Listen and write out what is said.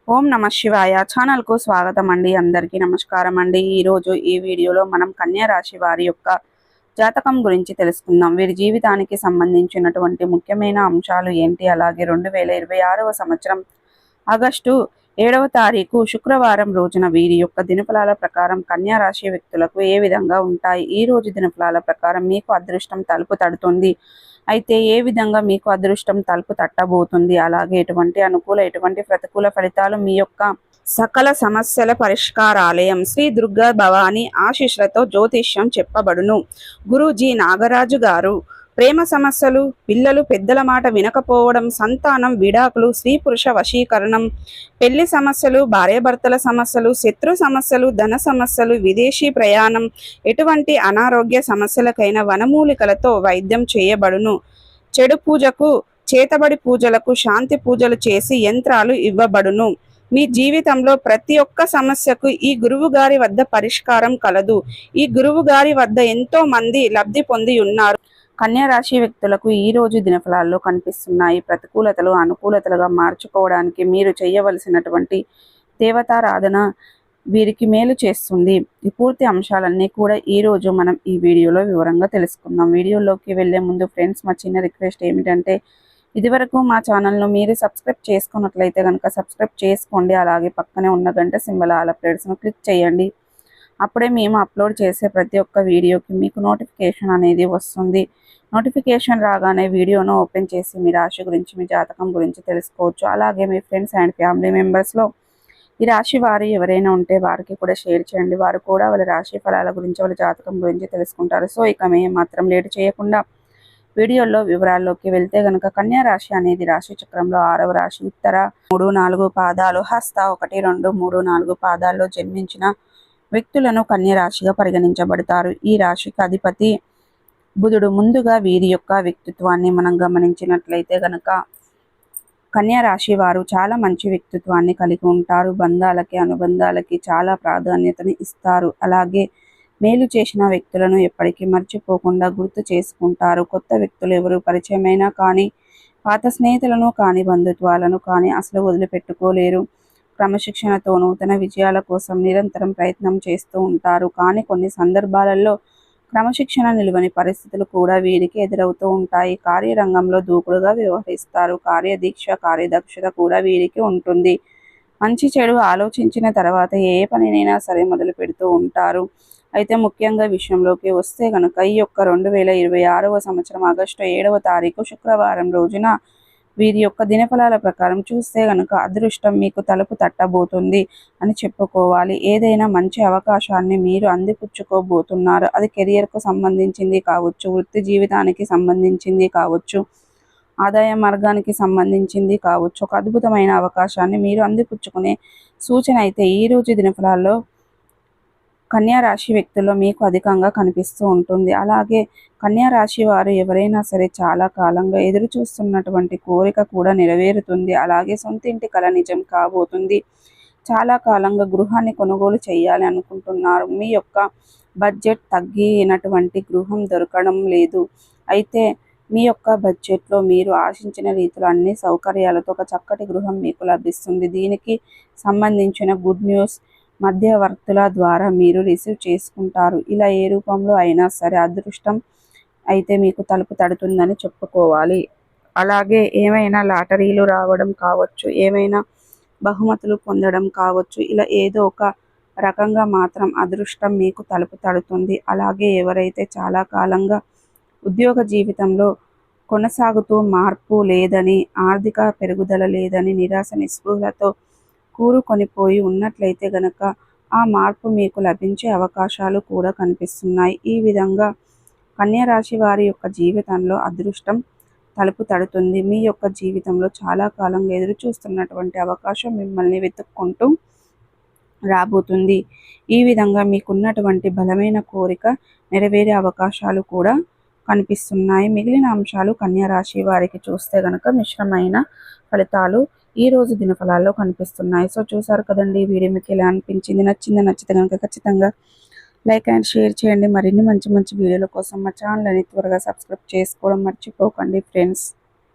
ఓం నమ శివాయ ఛానల్ కు స్వాగతం అండి. అందరికీ నమస్కారం అండి. ఈరోజు ఈ వీడియోలో మనం కన్యా రాశి వారి యొక్క జాతకం గురించి తెలుసుకుందాం. వీరి జీవితానికి సంబంధించినటువంటి ముఖ్యమైన అంశాలు ఏంటి, అలాగే 2026వ సంవత్సరం ఆగస్టు 7వ తారీఖు శుక్రవారం రోజున వీరి యొక్క దినఫలాల ప్రకారం కన్యా రాశి వ్యక్తులకు ఏ విధంగా ఉంటాయి. ఈ రోజు దినఫలాల ప్రకారం మీకు అదృష్టం తలుపు తడుతుంది. అయితే ఏ విధంగా మీకు అదృష్టం తలుపు తట్టబోతుంది, అలాగే ఎటువంటి అనుకూల ఎటువంటి ప్రతికూల ఫలితాలు మీ యొక్క సకల సమస్యల పరిష్కారాలయం శ్రీ దుర్గా భవాని ఆశీస్సులతో జ్యోతిష్యం చెప్పబడును. గురూజీ నాగరాజు గారు ప్రేమ సమస్యలు, పిల్లలు పెద్దల మాట వినకపోవడం, సంతానం, విడాకులు, స్త్రీ పురుష వశీకరణం, పెళ్లి సమస్యలు, భార్యాభర్తల సమస్యలు, శత్రు సమస్యలు, ధన సమస్యలు, విదేశీ ప్రయాణం, ఎటువంటి అనారోగ్య సమస్యలకైనా వనమూలికలతో వైద్యం చేయబడును. చెడు పూజకు, చేతబడి పూజలకు శాంతి పూజలు చేసి యంత్రాలు ఇవ్వబడును. మీ జీవితంలో ప్రతి ఒక్క సమస్యకు ఈ గురువు గారి వద్ద పరిష్కారం కలదు. ఈ గురువు గారి వద్ద ఎంతో మంది లబ్ధి పొంది ఉన్నారు. కన్యా రాశి వ్యక్తులకు ఈ రోజు దినఫలాల్లో కనిపిస్తున్నాయి. ప్రతికూలతలు అనుకూలతలుగా మార్చుకోవడానికి మీరు చేయవలసినటువంటి దేవతారాధన వీరికి మేలు చేస్తుంది. ఈ పూర్తి అంశాలన్నీ కూడా ఈ రోజు మనం ఈ వీడియోలో వివరంగా తెలుసుకుందాం. వీడియోలోకి వెళ్లే ముందు ఫ్రెండ్స్, మా చిన్న రిక్వెస్ట్ ఏమిటంటే, ఇదివరకు మా ఛానల్ను మీరు సబ్స్క్రైబ్ చేసుకున్నట్లయితే కనుక సబ్స్క్రైబ్ చేసుకోండి. అలాగే పక్కనే ఉన్న గంట సింబల్ ఆల్ అప్డేట్స్ను క్లిక్ చేయండి. అప్పుడే మేము అప్లోడ్ చేసే ప్రతి ఒక్క వీడియోకి మీకు నోటిఫికేషన్ అనేది వస్తుంది. నోటిఫికేషన్ రాగానే వీడియోను ఓపెన్ చేసి మీ రాశి గురించి, మీ జాతకం గురించి తెలుసుకోవచ్చు. అలాగే మీ ఫ్రెండ్స్ అండ్ ఫ్యామిలీ మెంబర్స్లో ఈ రాశి వారు ఎవరైనా ఉంటే వారికి కూడా షేర్ చేయండి. వారు కూడా వాళ్ళ రాశి ఫలాల గురించి, వాళ్ళ జాతకం గురించి తెలుసుకుంటారు. సో ఇక మేము మాత్రం లేట్ చేయకుండా వీడియోలో వివరాల్లోకి వెళ్తే గనక, కన్యా రాశి అనేది రాశి చక్రంలో 6వ రాశి. ఉత్తర 3-4 పాదాలు, హస్త 1-2-3-4 పాదాల్లో జన్మించిన వ్యక్తులను కన్యా రాశిగా పరిగణించబడతారు. ఈ రాశికి అధిపతి బుధుడు. ముందుగా వీరి యొక్క వ్యక్తిత్వాన్ని మనం గమనించినట్లయితే గనక, కన్యా రాశి వారు చాలా మంచి వ్యక్తిత్వాన్ని కలిగి ఉంటారు. బంధాలకి, అనుబంధాలకి చాలా ప్రాధాన్యతని ఇస్తారు. అలాగే మేలు చేసిన వ్యక్తులను ఎప్పటికీ మర్చిపోకుండా గుర్తు చేసుకుంటారు. కొత్త వ్యక్తులు ఎవరు పరిచయమైనా కానీ, పాత స్నేహితులను కానీ, బంధుత్వాలను కానీ అసలు వదిలిపెట్టుకోలేరు. క్రమశిక్షణతో నూతన విజయాల కోసం నిరంతరం ప్రయత్నం చేస్తూ ఉంటారు. కానీ కొన్ని సందర్భాలలో క్రమశిక్షణ నిలువని పరిస్థితులు కూడా వీరికి ఎదురవుతూ ఉంటాయి. కార్యరంగంలో దూకుడుగా వ్యవహరిస్తారు. కార్యదీక్ష, కార్యదక్షత కూడా వీరికి ఉంటుంది. మంచి చెడు ఆలోచించిన తర్వాత ఏ పనినైనా సరే మొదలు పెడుతూ ఉంటారు. అయితే ముఖ్యంగా విషయంలోకి వస్తే కనుక, ఈ యొక్క 2026వ సంవత్సరం ఆగస్టు 7వ తారీఖు శుక్రవారం రోజున వీరి యొక్క దినఫలాల ప్రకారం చూస్తే గనుక అదృష్టం మీకు తలుపు తట్టబోతుంది అని చెప్పుకోవాలి. ఏదైనా మంచి అవకాశాన్ని మీరు అందిపుచ్చుకోబోతున్నారు. అది కెరియర్కు సంబంధించింది కావచ్చు, వృత్తి జీవితానికి సంబంధించింది కావచ్చు, ఆదాయ మార్గానికి సంబంధించింది కావచ్చు. ఒక అద్భుతమైన అవకాశాన్ని మీరు అందిపుచ్చుకునే సూచన అయితే ఈ రోజు దినఫలాల్లో కన్యా రాశి వ్యక్తుల్లో మీకు అధికంగా కనిపిస్తూ ఉంటుంది. అలాగే కన్యా రాశి వారు ఎవరైనా సరే చాలా కాలంగా ఎదురు చూస్తున్నటువంటి కోరిక కూడా నెరవేరుతుంది. అలాగే సొంత ఇంటి కల నిజం కాబోతుంది. చాలా కాలంగా గృహాన్ని కొనుగోలు చేయాలి అనుకుంటున్నారు. మీ యొక్క బడ్జెట్ తగ్గినటువంటి గృహం దొరకడం లేదు. అయితే మీ యొక్క బడ్జెట్లో మీరు ఆశించిన రీతిలో అన్ని సౌకర్యాలతో ఒక చక్కటి గృహం మీకు లభిస్తుంది. దీనికి సంబంధించిన గుడ్ న్యూస్ మధ్యవర్తుల ద్వారా మీరు రిసీవ్ చేసుకుంటారు. ఇలా ఏ రూపంలో అయినా సరే అదృష్టం అయితే మీకు తలుపు తడుతుందని చెప్పుకోవాలి. అలాగే ఏమైనా లాటరీలు రావడం కావచ్చు, ఏమైనా బహుమతులు పొందడం కావచ్చు, ఇలా ఏదో ఒక రకంగా మాత్రం అదృష్టం మీకు తలుపు తడుతుంది. అలాగే ఎవరైతే చాలా కాలంగా ఉద్యోగ జీవితంలో కొనసాగుతూ మార్పు లేదని, ఆర్థిక పెరుగుదల లేదని నిరాశ నిస్పృహలతో కూరుకొనిపోయి ఉన్నట్లయితే గనక ఆ మార్పు మీకు లభించే అవకాశాలు కూడా కనిపిస్తున్నాయి. ఈ విధంగా కన్యా రాశి వారి యొక్క జీవితంలో అదృష్టం తలుపు తడుతుంది. మీ యొక్క జీవితంలో చాలా కాలంగా ఎదురు చూస్తున్నటువంటి అవకాశం మిమ్మల్ని వెతుక్కుంటూ రాబోతుంది. ఈ విధంగా మీకున్నటువంటి బలమైన కోరిక నెరవేరే అవకాశాలు కూడా కనిపిస్తున్నాయి. మిగిలిన అంశాలు కన్యా రాశి వారికి చూస్తే గనక మిశ్రమైన ఫలితాలు ఈ రోజు దినఫలాల్లో కనిపిస్తున్నాయి. సో చూసారు కదండి, ఈ వీడియో మీకు ఎలా అనిపించింది? నచ్చితే కనుక ఖచ్చితంగా లైక్ అండ్ షేర్ చేయండి. మరిన్ని మంచి వీడియోల కోసం మా ఛానల్ని త్వరగా సబ్స్క్రైబ్ చేసుకోవడం మర్చిపోకండి ఫ్రెండ్స్.